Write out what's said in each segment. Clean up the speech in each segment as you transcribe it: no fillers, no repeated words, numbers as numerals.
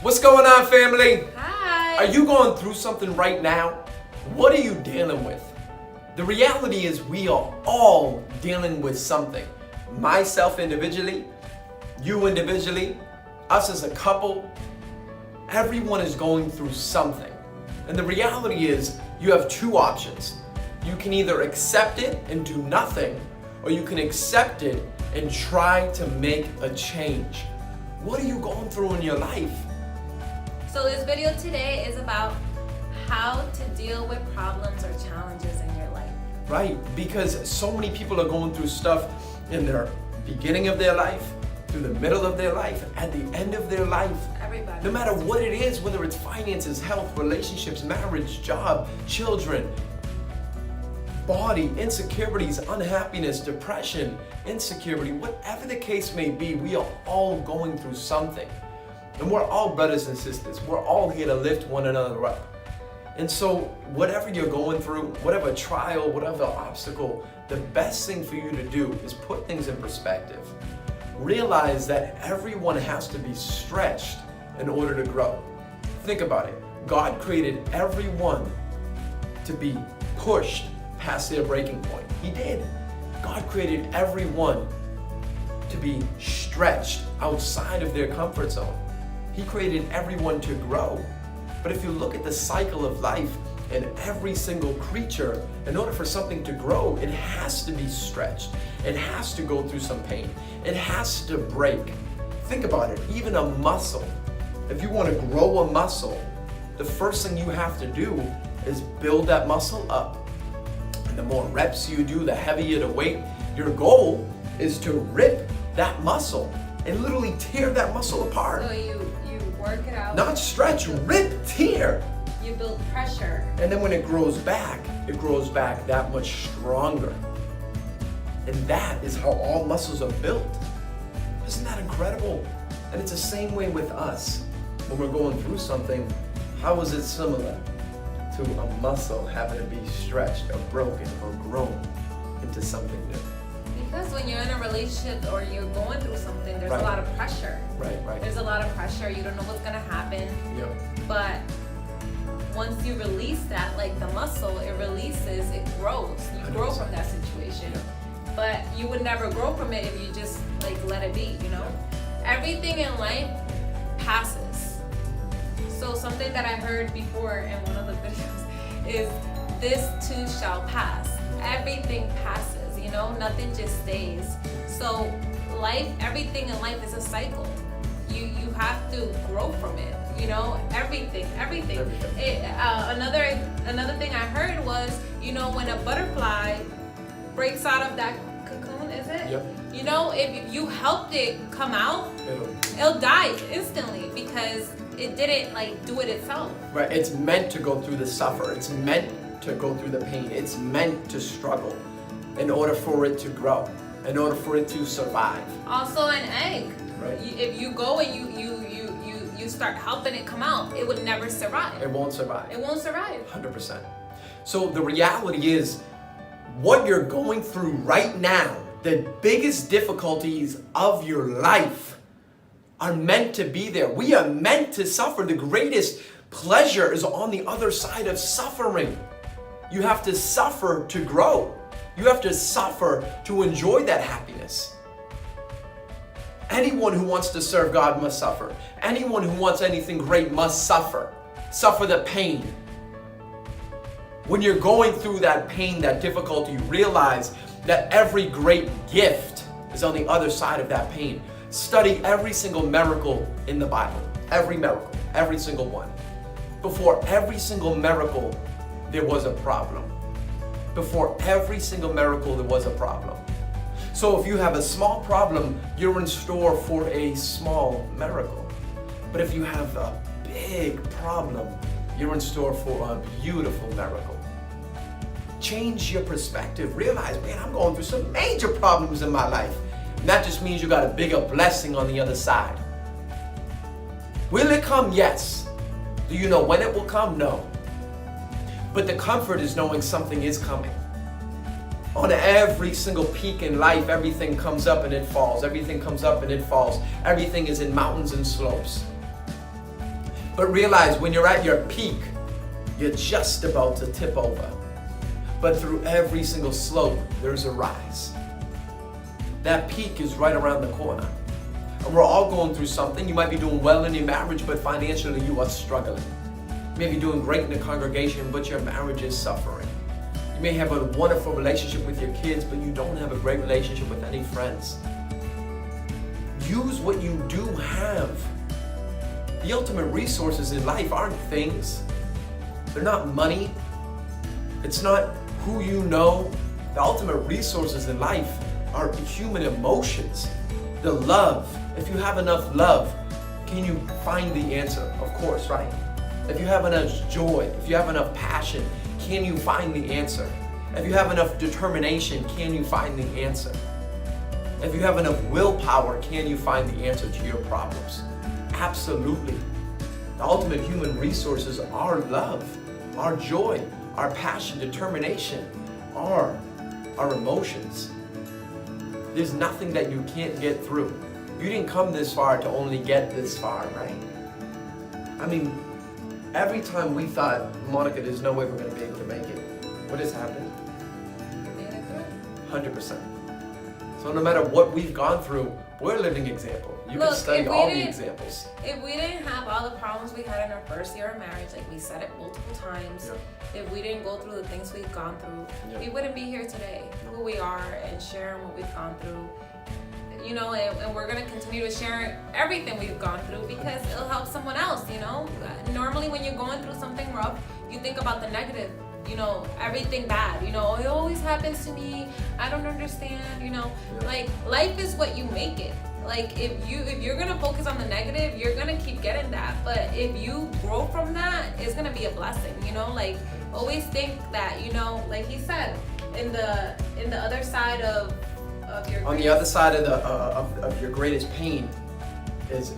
What's going on, family? Hi. Are you going through something right now? What are you dealing with? The reality is we are all dealing with something. Myself individually, you individually, us as a couple, everyone is going through something. And the reality is you have two options. You can either accept it and do nothing, or you can accept it and try to make a change. What are you going through in your life? So this video today is about how to deal with problems or challenges in your life. Right, because so many people are going through stuff in their beginning of their life, through the middle of their life, at the end of their life. Everybody. No matter what it is, whether it's finances, health, relationships, marriage, job, children, body, insecurities, unhappiness, depression, insecurity, whatever the case may be, we are all going through something. And we're all brothers and sisters. We're all here to lift one another up. And so whatever you're going through, whatever trial, whatever obstacle, the best thing for you to do is put things in perspective. Realize that everyone has to be stretched in order to grow. Think about it. God created everyone to be pushed past their breaking point. He did. God created everyone to be stretched outside of their comfort zone. He created everyone to grow. But if you look at the cycle of life and every single creature, in order for something to grow, it has to be stretched. It has to go through some pain. It has to break. Think about it, even a muscle. If you want to grow a muscle, the first thing you have to do is build that muscle up. And the more reps you do, the heavier the weight. Your goal is to rip that muscle and literally tear that muscle apart. So you work it out. Not stretch, rip, tear. You build pressure. And then when it grows back that much stronger. And that is how all muscles are built. Isn't that incredible? And it's the same way with us. When we're going through something, how is it similar to a muscle having to be stretched or broken or grown into something new? Because when you're in a relationship or you're going through something, there's Right. a lot of pressure. Right. There's a lot of pressure. You don't know what's gonna happen. Yep. But once you release that, like the muscle, it releases, it grows. You grow 100%. from that situation. But you would never grow from it if you just like let it be, you know? Everything in life passes. So something that I heard before in one of the videos is this too shall pass. Everything passes, you know? Nothing just stays. So life, everything in life is a cycle. You have to grow from it, you know? Everything. Another thing I heard was, you know, when a butterfly breaks out of that cocoon, is it? Yep. You know, if you helped it come out, it'll die instantly because it didn't like do it itself. Right, it's meant to go through the suffer. It's meant to go through the pain. It's meant to struggle in order for it to grow, in order for it to survive. Also an egg. Right. If you go and you start helping it come out, it would never survive. It won't survive. It won't survive. 100%. So the reality is, what you're going through right now, the biggest difficulties of your life are meant to be there. We are meant to suffer. The greatest pleasure is on the other side of suffering. You have to suffer to grow. You have to suffer to enjoy that happiness. Anyone who wants to serve God must suffer. Anyone who wants anything great must suffer. Suffer the pain. When you're going through that pain, that difficulty, realize that every great gift is on the other side of that pain. Study every single miracle in the Bible. Every miracle, every single one. Before every single miracle, there was a problem. Before every single miracle, there was a problem. So if you have a small problem, you're in store for a small miracle. But if you have a big problem, you're in store for a beautiful miracle. Change your perspective. Realize, man, I'm going through some major problems in my life. And that just means you got a bigger blessing on the other side. Will it come? Yes. Do you know when it will come? No. But the comfort is knowing something is coming. On every single peak in life, everything comes up and it falls. Everything comes up and it falls. Everything is in mountains and slopes. But realize when you're at your peak, you're just about to tip over. But through every single slope, there's a rise. That peak is right around the corner. And we're all going through something. You might be doing well in your marriage, but financially you are struggling. You may be doing great in the congregation, but your marriage is suffering. You may have a wonderful relationship with your kids, but you don't have a great relationship with any friends. Use what you do have. The ultimate resources in life aren't things. They're not money. It's not who you know. The ultimate resources in life are human emotions. The love. If you have enough love, can you find the answer? Of course, right? If you have enough joy, if you have enough passion, can you find the answer? If you have enough determination, can you find the answer? If you have enough willpower, can you find the answer to your problems? Absolutely. The ultimate human resources are love, our joy, our passion, determination, our emotions. There's nothing that you can't get through. You didn't come this far to only get this far, right? I mean, every time we thought, Monica, there's no way we're going to be able to make it, what has happened? 100%. So no matter what we've gone through, we're a living example. You can study all the examples. If we didn't have all the problems we had in our first year of marriage, like we said it multiple times, if we didn't go through the things we've gone through, we wouldn't be here today, who we are, and sharing what we've gone through. You know, and we're gonna continue to share everything we've gone through because it'll help someone else, you know? Normally when you're going through something rough, you think about the negative, you know, everything bad, you know, it always happens to me, I don't understand, you know? Like, life is what you make it. Like, if you're gonna focus on the negative, you're gonna keep getting that. But if you grow from that, it's gonna be a blessing, you know? Like, always think that, you know, like he said, in the other side of your on the other side of your greatest pain is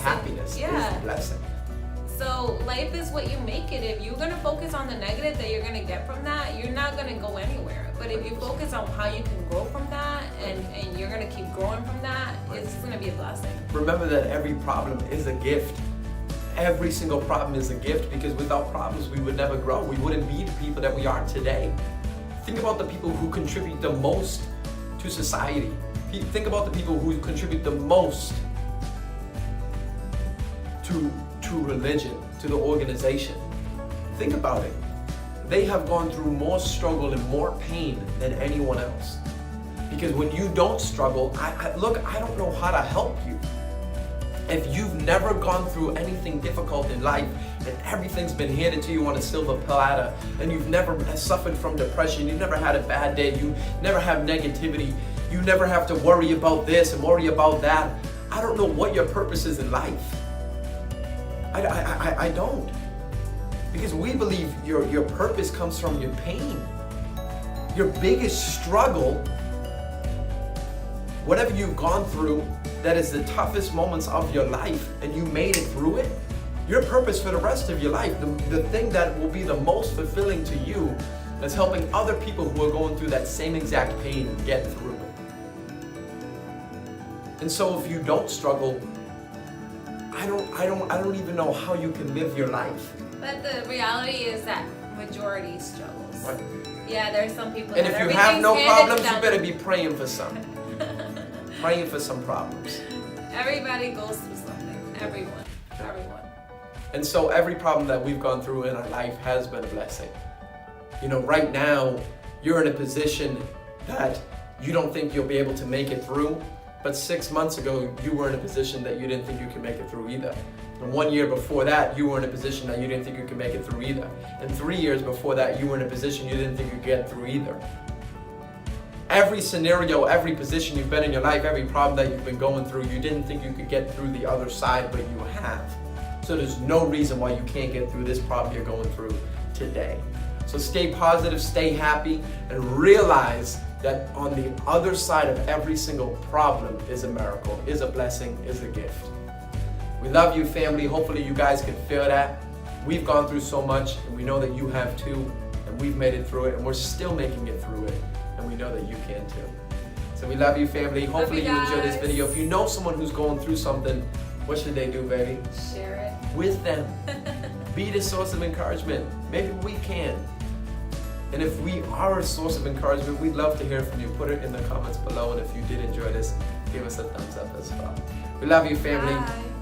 happiness. Yeah. Is the blessing. So life is what you make it. If you're gonna focus on the negative that you're gonna get from that, you're not gonna go anywhere. But if you focus on how you can grow from that and you're gonna keep growing from that, it's gonna be a blessing. Remember that every problem is a gift. Every single problem is a gift, because without problems we would never grow. We wouldn't be the people that we are today. Think about the people who contribute the most to society. Think about the people who contribute the most to religion, to the organization. Think about it. They have gone through more struggle and more pain than anyone else. Because when you don't struggle, I don't know how to help you. If you've never gone through anything difficult in life and everything's been handed to you on a silver platter, and you've never suffered from depression, you've never had a bad day, you never have negativity, you never have to worry about this and worry about that, I don't know what your purpose is in life. I don't. Because we believe your purpose comes from your pain. Your biggest struggle, whatever you've gone through, that is the toughest moments of your life, and you made it through it, your purpose for the rest of your life, the thing that will be the most fulfilling to you, is helping other people who are going through that same exact pain get through it. And so if you don't struggle, I don't even know how you can live your life. But the reality is that majority struggles. Right. Yeah, there's some people And that if you have no problems, you you better be praying for some. Praying for some problems. Everybody goes through something. Everyone. And so every problem that we've gone through in our life has been a blessing. You know, right now, you're in a position that you don't think you'll be able to make it through, but 6 months ago, you were in a position that you didn't think you could make it through either. And 1 year before that, you were in a position that you didn't think you could make it through either. And 3 years before that, you were in a position you didn't think you could get through either. Every scenario, every position you've been in your life, every problem that you've been going through, you didn't think you could get through the other side, but you have. So there's no reason why you can't get through this problem you're going through today. So stay positive, stay happy, and realize that on the other side of every single problem is a miracle, is a blessing, is a gift. We love you, family. Hopefully you guys can feel that. We've gone through so much, and we know that you have too, and we've made it through it, and we're still making it through it, and we know that you can too. So we love you, family. Hopefully you enjoyed this video. If you know someone who's going through something, what should they do, baby? Share With them. it. Be the source of encouragement. Maybe we can. And if we are a source of encouragement, we'd love to hear from you. Put it in the comments below. And if you did enjoy this, give us a thumbs up as well. We love you, family. Bye.